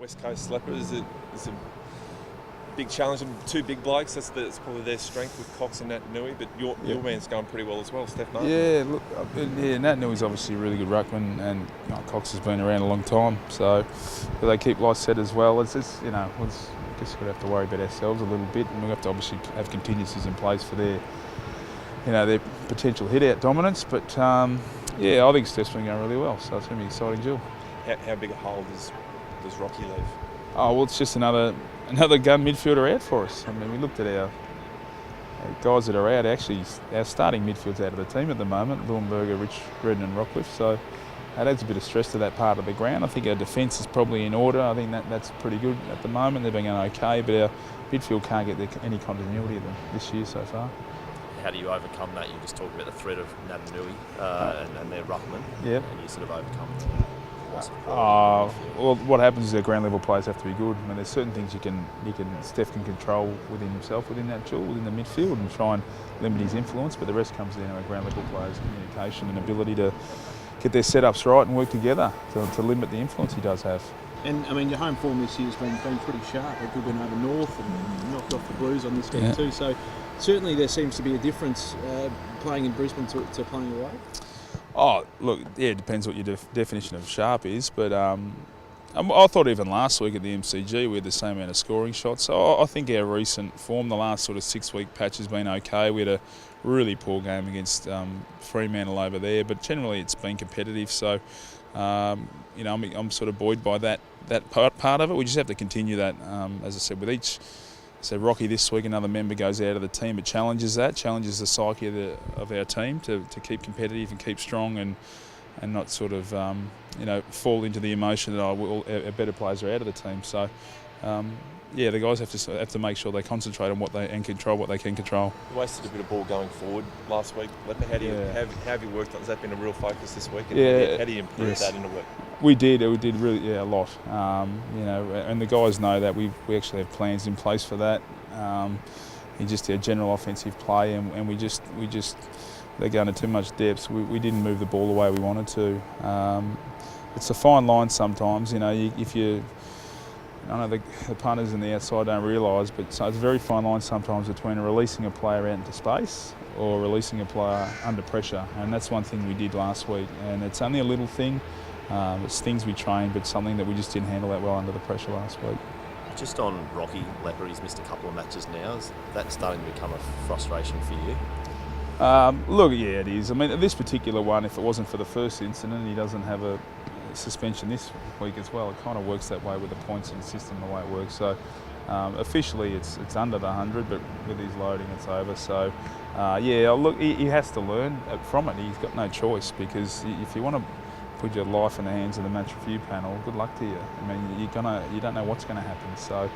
West Coast Leppa is a big challenge. And two big blokes, that's probably their strength with Cox and Nat Nui, but your man's going pretty well as well, Steph Martin. Yeah, look, Nat Nui's obviously a really good ruckman, and Cox has been around a long time, so they keep life set as well. I guess we're going to have to worry about ourselves a little bit, and we'll have to obviously have contingencies in place for their potential hit-out dominance. But I think Steph's been going really well, so it's going to be exciting, Jill. How big a hole does Rocky leave? Oh, well, it's just another gun midfielder out for us. I mean, we looked at our guys that are out. Actually, our starting midfield's out of the team at the moment, Leuenberger, Rich, Redden and Rockcliffe, so that adds a bit of stress to that part of the ground. I think our defence is probably in order. I think that's pretty good at the moment. They've been going okay, but our midfield can't get any continuity of them this year so far. How do you overcome that? You just talked about the threat of Nat Nui and their ruckman. Yep. And you sort of overcome it. Well, what happens is their ground level players have to be good. I mean, there's certain things Steph can control within himself, within that duel, within the midfield, and try and limit his influence. But the rest comes down to our ground level players' communication and ability to get their setups right and work together to limit the influence he does have. And I mean, your home form this year has been pretty sharp. A good win over North and knocked off the Blues on this game too. So certainly there seems to be a difference playing in Brisbane to playing away. Oh, look, it depends what your definition of sharp is, but I thought even last week at the MCG we had the same amount of scoring shots. So I think our recent form, the last sort of 6-week patch, has been okay. We had a really poor game against Fremantle over there, but generally it's been competitive. So, I'm sort of buoyed by that part of it. We just have to continue that, as I said, with each. So Rocky this week, another member goes out of the team, but challenges the psyche of our team to keep competitive and keep strong and not sort of fall into the emotion that our better players are out of the team. So the guys have to make sure they concentrate on and control what they can control. You wasted a bit of ball going forward last week. Leppa, how have you worked on? Has that been a real focus this week? And how do you improve that into work? We did really a lot. And the guys know that we actually have plans in place for that. Just our general offensive play, and we just they're going to too much depth. We didn't move the ball the way we wanted to. It's a fine line sometimes. I know the punters and the outside don't realise, but so it's a very fine line sometimes between releasing a player out into space or releasing a player under pressure, and that's one thing we did last week. And it's only a little thing. It's things we train, but something that we just didn't handle that well under the pressure last week. Just on Rocky Leppa, he's missed a couple of matches now. Is that starting to become a frustration for you? It is. I mean, this particular one, if it wasn't for the first incident, he doesn't have a suspension this week as well. It kind of works that way with the points in the system, the way it works. So officially it's under the 100, but with his loading it's over. So he has to learn from it. He's got no choice, because if you want to put your life in the hands of the match review panel, good luck to you. I mean, you don't know what's going to happen. So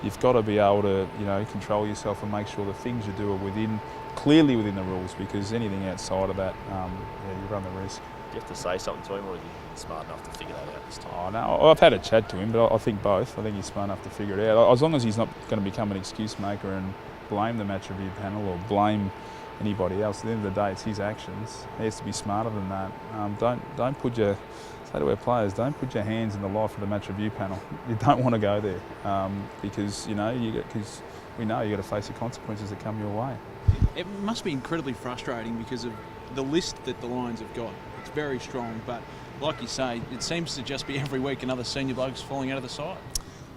you've got to be able to control yourself and make sure the things you do are clearly within the rules, because anything outside of that, you run the risk. Do you have to say something to him, or are you smart enough to figure that out this time? Oh no, I've had a chat to him, but I think both. I think he's smart enough to figure it out. As long as he's not going to become an excuse maker and blame the match review panel or blame anybody else. At the end of the day, it's his actions. He has to be smarter than that. Don't put your don't put your hands in the life of the match review panel. You don't want to go there, because we know you got to face the consequences that come your way. It must be incredibly frustrating because of the list that the Lions have got. It's very strong, but like you say, it seems to just be every week another senior bloke's falling out of the side.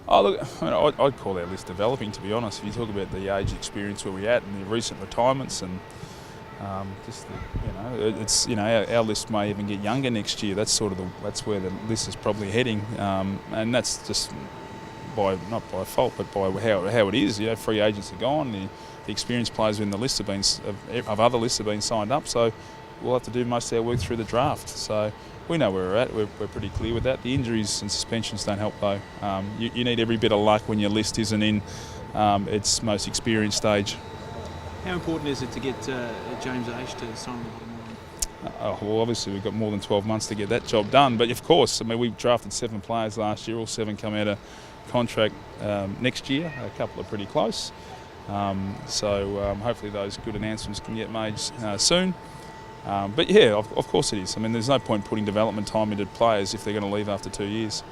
Oh look, I'd call our list developing, to be honest. If you talk about the age experience where we're at and the recent retirements, and our list may even get younger next year. That's that's where the list is probably heading, and that's just not by fault, but by how it is. Free agents are gone. The experienced players in the list of other lists have been signed up. So we'll have to do most of our work through the draft. So we know where we're at. We're pretty clear with that. The injuries and suspensions don't help though. You need every bit of luck when your list isn't in its most experienced stage. How important is it to get James Aish to sign the bottom line? Well, obviously we've got more than 12 months to get that job done. But of course, I mean, we drafted 7 players last year. All 7 come out of contract next year. A couple are pretty close. So hopefully those good announcements can get made soon. But yeah, of course it is. I mean, there's no point putting development time into players if they're going to leave after 2 years.